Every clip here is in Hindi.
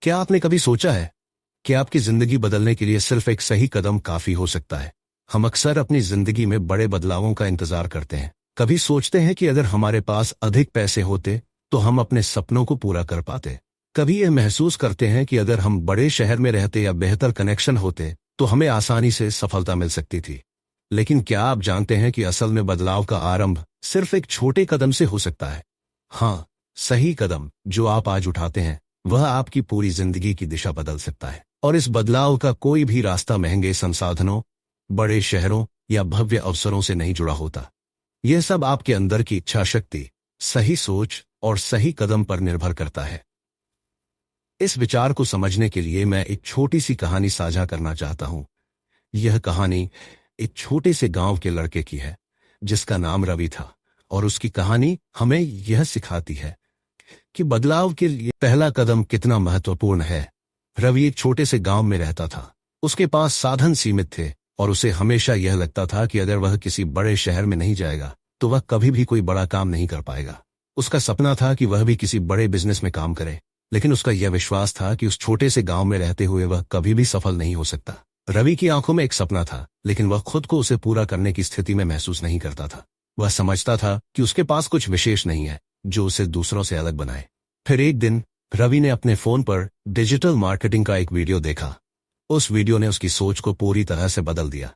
क्या आपने कभी सोचा है कि आपकी जिंदगी बदलने के लिए सिर्फ एक सही कदम काफी हो सकता है? हम अक्सर अपनी जिंदगी में बड़े बदलावों का इंतजार करते हैं। कभी सोचते हैं कि अगर हमारे पास अधिक पैसे होते तो हम अपने सपनों को पूरा कर पाते। कभी यह महसूस करते हैं कि अगर हम बड़े शहर में रहते या बेहतर कनेक्शन होते तो हमें आसानी से सफलता मिल सकती थी। लेकिन क्या आप जानते हैं कि असल में बदलाव का आरंभ सिर्फ एक छोटे कदम से हो सकता है? हाँ, सही कदम जो आप आज उठाते हैं वह आपकी पूरी जिंदगी की दिशा बदल सकता है। और इस बदलाव का कोई भी रास्ता महंगे संसाधनों, बड़े शहरों या भव्य अवसरों से नहीं जुड़ा होता। यह सब आपके अंदर की इच्छा शक्ति, सही सोच और सही कदम पर निर्भर करता है। इस विचार को समझने के लिए मैं एक छोटी सी कहानी साझा करना चाहता हूं। यह कहानी एक छोटे से गांव के लड़के की है जिसका नाम रवि था, और उसकी कहानी हमें यह सिखाती है कि बदलाव के लिए पहला कदम कितना महत्वपूर्ण है। रवि एक छोटे से गांव में रहता था। उसके पास साधन सीमित थे और उसे हमेशा यह लगता था कि अगर वह किसी बड़े शहर में नहीं जाएगा तो वह कभी भी कोई बड़ा काम नहीं कर पाएगा। उसका सपना था कि वह भी किसी बड़े बिजनेस में काम करे, लेकिन उसका यह विश्वास था कि उस छोटे से गांव में रहते हुए वह कभी भी सफल नहीं हो सकता। रवि की आंखों में एक सपना था, लेकिन वह खुद को उसे पूरा करने की स्थिति में महसूस नहीं करता था। वह समझता था कि उसके पास कुछ विशेष नहीं है जो उसे दूसरों से अलग बनाए। फिर एक दिन रवि ने अपने फोन पर डिजिटल मार्केटिंग का एक वीडियो देखा। उस वीडियो ने उसकी सोच को पूरी तरह से बदल दिया।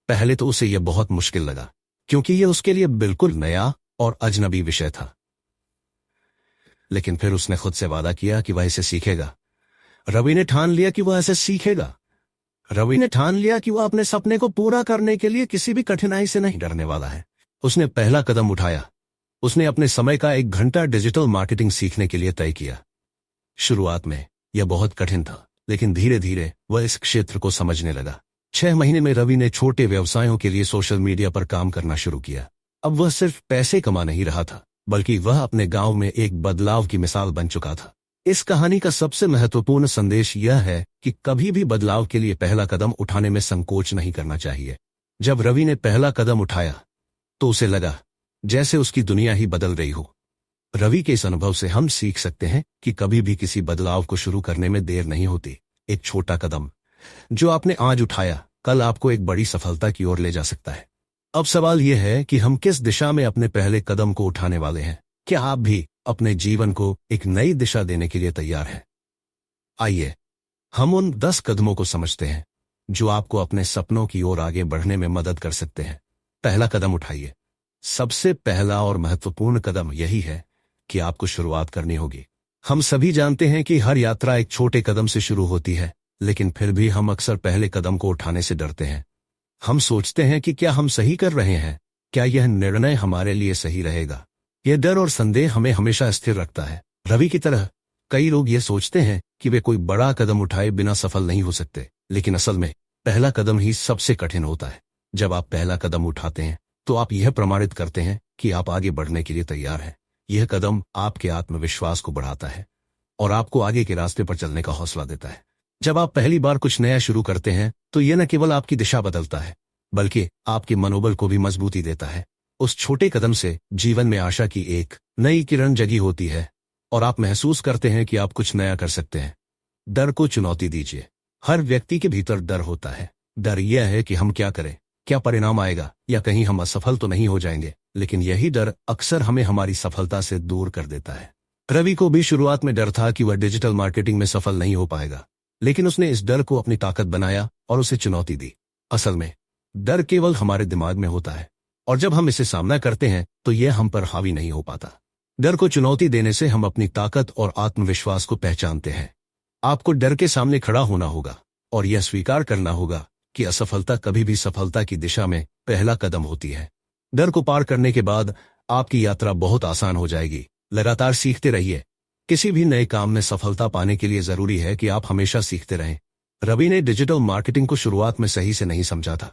पहले तो उसे यह बहुत मुश्किल लगा, क्योंकि यह उसके लिए बिल्कुल नया और अजनबी विषय था। लेकिन फिर उसने खुद से वादा किया कि वह इसे सीखेगा। रवि ने ठान लिया कि वह इसे सीखेगा। रवि ने ठान लिया कि वह अपने सपने को पूरा करने के लिए किसी भी कठिनाई से नहीं डरने वाला है। उसने पहला कदम उठाया। उसने अपने समय का 1 घंटा डिजिटल मार्केटिंग सीखने के लिए तय किया। शुरुआत में यह बहुत कठिन था, लेकिन धीरे धीरे वह इस क्षेत्र को समझने लगा। 6 महीने में रवि ने छोटे व्यवसायों के लिए सोशल मीडिया पर काम करना शुरू किया। अब वह सिर्फ पैसे कमा नहीं रहा था, बल्कि वह अपने गांव में एक बदलाव की मिसाल बन चुका था। इस कहानी का सबसे महत्वपूर्ण संदेश यह है कि कभी भी बदलाव के लिए पहला कदम उठाने में संकोच नहीं करना चाहिए। जब रवि ने पहला कदम उठाया तो उसे लगा जैसे उसकी दुनिया ही बदल रही हो। रवि के इस अनुभव से हम सीख सकते हैं कि कभी भी किसी बदलाव को शुरू करने में देर नहीं होती। एक छोटा कदम जो आपने आज उठाया कल आपको एक बड़ी सफलता की ओर ले जा सकता है। अब सवाल यह है कि हम किस दिशा में अपने पहले कदम को उठाने वाले हैं। क्या आप भी अपने जीवन को एक नई दिशा देने के लिए तैयार हैं? आइए हम उन 10 कदमों को समझते हैं जो आपको अपने सपनों की ओर आगे बढ़ने में मदद कर सकते हैं। पहला कदम उठाइए। सबसे पहला और महत्वपूर्ण कदम यही है कि आपको शुरुआत करनी होगी। हम सभी जानते हैं कि हर यात्रा एक छोटे कदम से शुरू होती है, लेकिन फिर भी हम अक्सर पहले कदम को उठाने से डरते हैं। हम सोचते हैं कि क्या हम सही कर रहे हैं, क्या यह निर्णय हमारे लिए सही रहेगा। यह डर और संदेह हमें हमेशा स्थिर रखता है। रवि की तरह कई लोग यह सोचते हैं कि वे कोई बड़ा कदम उठाए बिना सफल नहीं हो सकते, लेकिन असल में पहला कदम ही सबसे कठिन होता है। जब आप पहला कदम उठाते हैं तो आप यह प्रमाणित करते हैं कि आप आगे बढ़ने के लिए तैयार हैं। यह कदम आपके आत्मविश्वास को बढ़ाता है और आपको आगे के रास्ते पर चलने का हौसला देता है। जब आप पहली बार कुछ नया शुरू करते हैं तो यह न केवल आपकी दिशा बदलता है, बल्कि आपके मनोबल को भी मजबूती देता है। उस छोटे कदम से जीवन में आशा की एक नई किरण जगी होती है और आप महसूस करते हैं कि आप कुछ नया कर सकते हैं। डर को चुनौती दीजिए। हर व्यक्ति के भीतर डर होता है। डर यह है कि हम क्या करें, क्या परिणाम आएगा, या कहीं हम असफल तो नहीं हो जाएंगे। लेकिन यही डर अक्सर हमें हमारी सफलता से दूर कर देता है। रवि को भी शुरुआत में डर था कि वह डिजिटल मार्केटिंग में सफल नहीं हो पाएगा, लेकिन उसने इस डर को अपनी ताकत बनाया और उसे चुनौती दी। असल में डर केवल हमारे दिमाग में होता है, और जब हम इसे सामना करते हैं तो यह हम पर हावी नहीं हो पाता। डर को चुनौती देने से हम अपनी ताकत और आत्मविश्वास को पहचानते हैं। आपको डर के सामने खड़ा होना होगा और यह स्वीकार करना होगा कि असफलता कभी भी सफलता की दिशा में पहला कदम होती है। डर को पार करने के बाद आपकी यात्रा बहुत आसान हो जाएगी। लगातार सीखते रहिए। किसी भी नए काम में सफलता पाने के लिए जरूरी है कि आप हमेशा सीखते रहें। रवि ने डिजिटल मार्केटिंग को शुरुआत में सही से नहीं समझा था,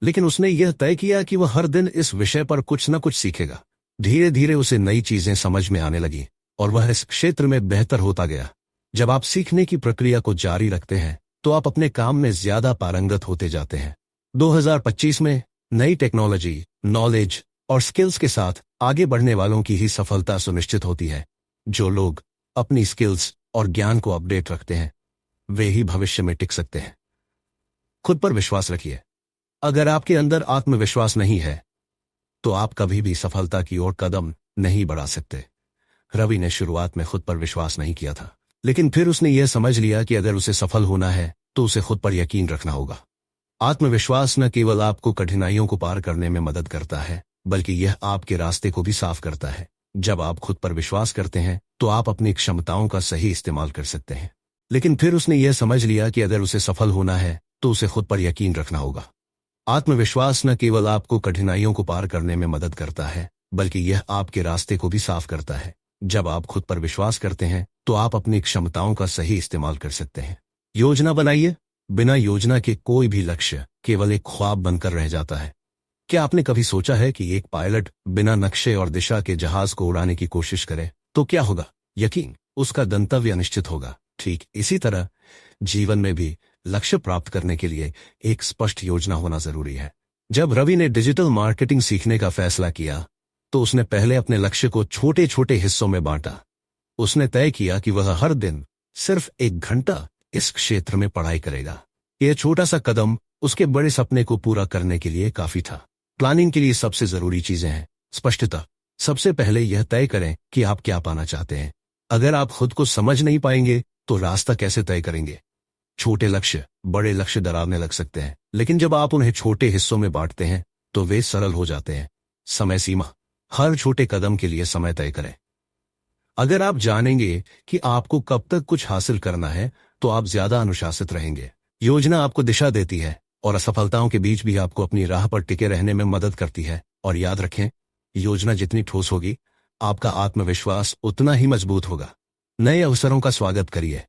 लेकिन उसने यह तय किया कि वह हर दिन इस विषय पर कुछ न कुछ सीखेगा। धीरे धीरे उसे नई चीजें समझ में आने लगी और वह इस क्षेत्र में बेहतर होता गया। जब आप सीखने की प्रक्रिया को जारी रखते हैं तो आप अपने काम में ज्यादा पारंगत होते जाते हैं। 2025 में नई टेक्नोलॉजी, नॉलेज और स्किल्स के साथ आगे बढ़ने वालों की ही सफलता सुनिश्चित होती है। जो लोग अपनी स्किल्स और ज्ञान को अपडेट रखते हैं, वे ही भविष्य में टिक सकते हैं। खुद पर विश्वास रखिए। अगर आपके अंदर आत्मविश्वास नहीं है तो आप कभी भी सफलता की ओर कदम नहीं बढ़ा सकते। रवि ने शुरुआत में खुद पर विश्वास नहीं किया था, लेकिन फिर उसने यह समझ लिया कि अगर उसे सफल होना है तो उसे खुद पर यकीन रखना होगा। आत्मविश्वास न केवल आपको कठिनाइयों को पार करने में मदद करता है, बल्कि यह आपके रास्ते को भी साफ करता है। जब आप खुद पर विश्वास करते हैं तो आप अपनी क्षमताओं का सही इस्तेमाल कर सकते हैं। लेकिन फिर उसने यह समझ लिया कि अगर उसे सफल होना है तो उसे खुद पर यकीन रखना होगा। आत्मविश्वास न केवल आपको कठिनाइयों को पार करने में मदद करता है, बल्कि यह आपके रास्ते को भी साफ करता है। जब आप खुद पर विश्वास करते हैं तो आप अपनी क्षमताओं का सही इस्तेमाल कर सकते हैं। योजना बनाइए। बिना योजना के कोई भी लक्ष्य केवल एक ख्वाब बनकर रह जाता है। क्या आपने कभी सोचा है कि एक पायलट बिना नक्शे और दिशा के जहाज को उड़ाने की कोशिश करे तो क्या होगा? यकीन, उसका गंतव्य अनिश्चित होगा। ठीक इसी तरह जीवन में भी लक्ष्य प्राप्त करने के लिए एक स्पष्ट योजना होना जरूरी है। जब रवि ने डिजिटल मार्केटिंग सीखने का फैसला किया तो उसने पहले अपने लक्ष्य को छोटे छोटे हिस्सों में बांटा। उसने तय किया कि वह हर दिन सिर्फ 1 घंटा इस क्षेत्र में पढ़ाई करेगा। यह छोटा सा कदम उसके बड़े सपने को पूरा करने के लिए काफी था। प्लानिंग के लिए सबसे जरूरी चीजें हैं स्पष्टता। सबसे पहले यह तय करें कि आप क्या पाना चाहते हैं। अगर आप खुद को समझ नहीं पाएंगे तो रास्ता कैसे तय करेंगे? छोटे लक्ष्य बड़े लक्ष्य डरावने लग सकते हैं, लेकिन जब आप उन्हें छोटे हिस्सों में बांटते हैं तो वे सरल हो जाते हैं। समय सीमा, हर छोटे कदम के लिए समय तय करें। अगर आप जानेंगे कि आपको कब तक कुछ हासिल करना है तो आप ज्यादा अनुशासित रहेंगे। योजना आपको दिशा देती है और असफलताओं के बीच भी आपको अपनी राह पर टिके रहने में मदद करती है। और याद रखें, योजना जितनी ठोस होगी आपका आत्मविश्वास उतना ही मजबूत होगा। नए अवसरों का स्वागत करिए।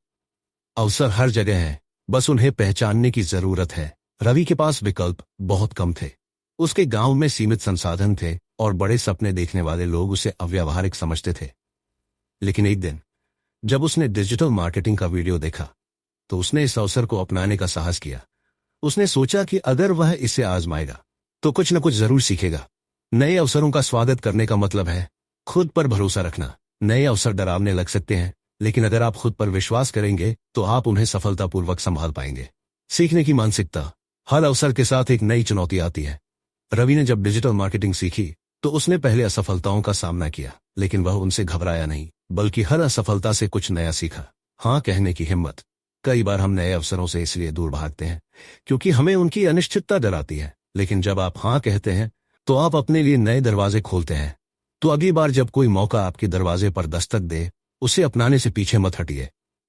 अवसर हर जगह हैं, बस उन्हें पहचानने की जरूरत है। रवि के पास विकल्प बहुत कम थे। उसके गांव में सीमित संसाधन थे और बड़े सपने देखने वाले लोग उसे अव्यावहारिक समझते थे। लेकिन एक दिन जब उसने डिजिटल मार्केटिंग का वीडियो देखा तो उसने इस अवसर को अपनाने का साहस किया। उसने सोचा कि अगर वह इसे आजमाएगा तो कुछ न कुछ जरूर सीखेगा। नए अवसरों का स्वागत करने का मतलब है खुद पर भरोसा रखना। नए अवसर डरावने लग सकते हैं, लेकिन अगर आप खुद पर विश्वास करेंगे तो आप उन्हें सफलतापूर्वक संभाल पाएंगे। सीखने की मानसिकता, हर अवसर के साथ एक नई चुनौती आती है। रवि ने जब डिजिटल मार्केटिंग सीखी तो उसने पहले असफलताओं का सामना किया, लेकिन वह उनसे घबराया नहीं, बल्कि हर असफलता से कुछ नया सीखा। हाँ कहने की हिम्मत। कई बार हम नए अवसरों से इसलिए दूर भागते हैं क्योंकि हमें उनकी अनिश्चितता डराती है, लेकिन जब आप हाँ कहते हैं तो आप अपने लिए नए दरवाजे खोलते हैं। तो अगली बार जब कोई मौका आपके दरवाजे पर दस्तक दे, उसे अपनाने से पीछे मत हटिए।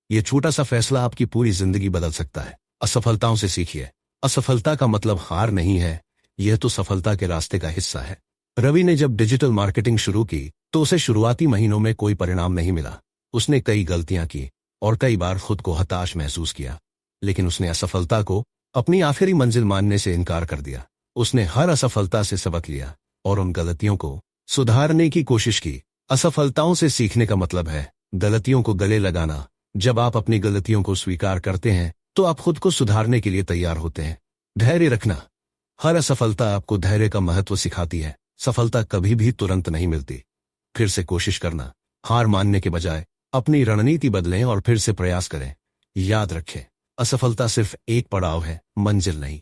यह छोटा सा फैसला आपकी पूरी जिंदगी बदल सकता है। असफलताओं से सीखिए। असफलता का मतलब हार नहीं है, यह तो सफलता के रास्ते का हिस्सा है। रवि ने जब डिजिटल मार्केटिंग शुरू की तो उसे शुरुआती महीनों में कोई परिणाम नहीं मिला। उसने कई गलतियां की और कई बार खुद को हताश महसूस किया, लेकिन उसने असफलता को अपनी आखिरी मंजिल मानने से इनकार कर दिया। उसने हर असफलता से सबक लिया और उन गलतियों को सुधारने की कोशिश की। असफलताओं से सीखने का मतलब है गलतियों को गले लगाना। जब आप अपनी गलतियों को स्वीकार करते हैं तो आप खुद को सुधारने के लिए तैयार होते हैं। धैर्य रखना, हर असफलता आपको धैर्य का महत्व सिखाती है। सफलता कभी भी तुरंत नहीं मिलती। फिर से कोशिश करना, हार मानने के बजाय अपनी रणनीति बदलें और फिर से प्रयास करें। याद रखें, असफलता सिर्फ एक पड़ाव है, मंजिल नहीं।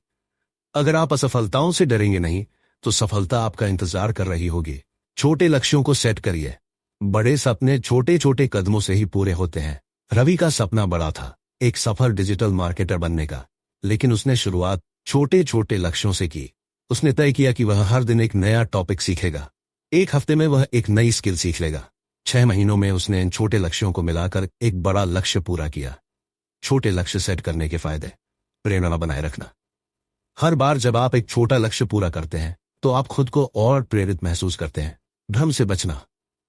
अगर आप असफलताओं से डरेंगे नहीं तो सफलता आपका इंतजार कर रही होगी। छोटे लक्ष्यों को सेट करिए। बड़े सपने छोटे छोटे कदमों से ही पूरे होते हैं। रवि का सपना बड़ा था, एक सफल डिजिटल मार्केटर बनने का, लेकिन उसने शुरुआत छोटे छोटे लक्ष्यों से की। उसने तय किया कि वह हर दिन एक नया टॉपिक सीखेगा। एक हफ्ते में वह एक नई स्किल सीख लेगा। 6 महीनों में उसने इन छोटे लक्ष्यों को मिलाकर एक बड़ा लक्ष्य पूरा किया। छोटे लक्ष्य सेट करने के फायदे। प्रेरणा बनाए रखना, हर बार जब आप एक छोटा लक्ष्य पूरा करते हैं तो आप खुद को और प्रेरित महसूस करते हैं। भ्रम से बचना,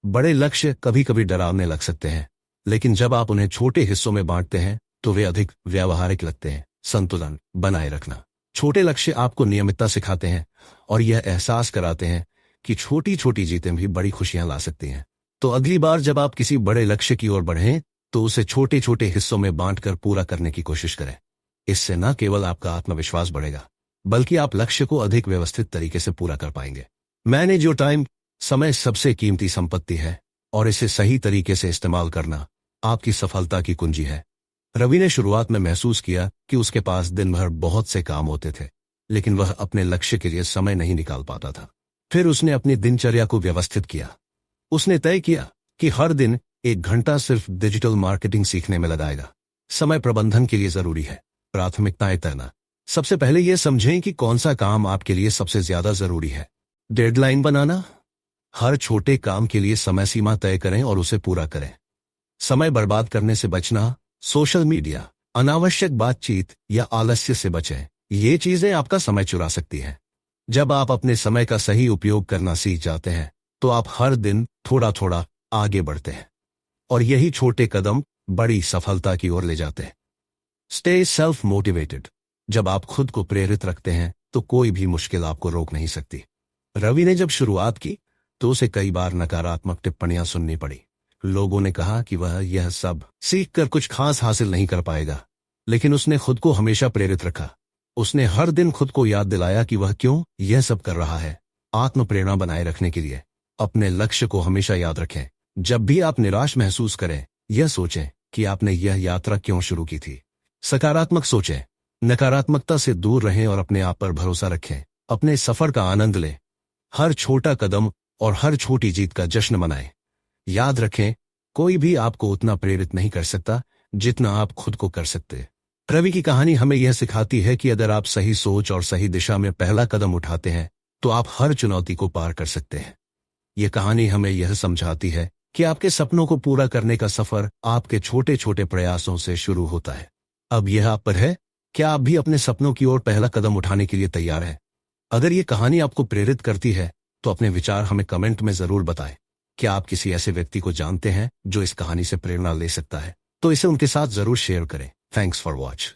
बड़े लक्ष्य कभी कभी डरावने लग सकते हैं, लेकिन जब आप उन्हें छोटे हिस्सों में बांटते हैं तो वे अधिक व्यावहारिक लगते हैं। संतुलन बनाए रखना, छोटे लक्ष्य आपको नियमितता सिखाते हैं और यह एहसास कराते हैं कि छोटी छोटी जीतें भी बड़ी खुशियां ला सकती हैं। तो अगली बार जब आप किसी बड़े लक्ष्य की ओर बढ़ें तो उसे छोटे छोटे हिस्सों में बांटकर पूरा करने की कोशिश करें। इससे न केवल आपका आत्मविश्वास बढ़ेगा, बल्कि आप लक्ष्य को अधिक व्यवस्थित तरीके से पूरा कर पाएंगे। मैनेज योर टाइम, समय सबसे कीमती संपत्ति है और इसे सही तरीके से इस्तेमाल करना आपकी सफलता की कुंजी है। रवि ने शुरुआत में महसूस किया कि उसके पास दिन भर बहुत से काम होते थे, लेकिन वह अपने लक्ष्य के लिए समय नहीं निकाल पाता था। फिर उसने अपनी दिनचर्या को व्यवस्थित किया। उसने तय किया कि हर दिन 1 घंटा सिर्फ डिजिटल मार्केटिंग सीखने में लगाएगा। समय प्रबंधन के लिए जरूरी है प्राथमिकताएं तय। सबसे पहले यह समझें कि कौन सा काम आपके लिए सबसे ज्यादा जरूरी है। डेडलाइन बनाना। हर छोटे काम के लिए समय सीमा तय करें और उसे पूरा करें। समय बर्बाद करने से बचना। सोशल मीडिया, अनावश्यक बातचीत या आलस्य से बचें। ये चीजें आपका समय चुरा सकती हैं। जब आप अपने समय का सही उपयोग करना सीख जाते हैं तो आप हर दिन थोड़ा थोड़ा आगे बढ़ते हैं, और यही छोटे कदम बड़ी सफलता की ओर ले जाते हैं। Stay self motivated. जब आप खुद को प्रेरित रखते हैं तो कोई भी मुश्किल आपको रोक नहीं सकती। रवि ने जब शुरुआत की तो उसे कई बार नकारात्मक टिप्पणियां सुननी पड़ी। लोगों ने कहा कि वह यह सब सीखकर कुछ खास हासिल नहीं कर पाएगा, लेकिन उसने खुद को हमेशा प्रेरित रखा। उसने हर दिन खुद को याद दिलाया कि वह क्यों यह सब कर रहा है। आत्म प्रेरणा बनाए रखने के लिए अपने लक्ष्य को हमेशा याद रखें। जब भी आप निराश महसूस करें, यह सोचें कि आपने यह यात्रा क्यों शुरू की थी। सकारात्मक सोचें, नकारात्मकता से दूर रहें और अपने आप पर भरोसा रखें। अपने सफर का आनंद लें। हर छोटा कदम और हर छोटी जीत का जश्न मनाएं। याद रखें, कोई भी आपको उतना प्रेरित नहीं कर सकता जितना आप खुद को कर सकते। रवि की कहानी हमें यह सिखाती है कि अगर आप सही सोच और सही दिशा में पहला कदम उठाते हैं तो आप हर चुनौती को पार कर सकते हैं। यह कहानी हमें यह समझाती है कि आपके सपनों को पूरा करने का सफर आपके छोटे छोटे प्रयासों से शुरू होता है। अब यह आप पर है, क्या आप भी अपने सपनों की ओर पहला कदम उठाने के लिए तैयार हैं? अगर यह कहानी आपको प्रेरित करती है तो अपने विचार हमें कमेंट में जरूर बताएं। क्या आप किसी ऐसे व्यक्ति को जानते हैं जो इस कहानी से प्रेरणा ले सकता है? तो इसे उनके साथ जरूर शेयर करें। Thanks for watch.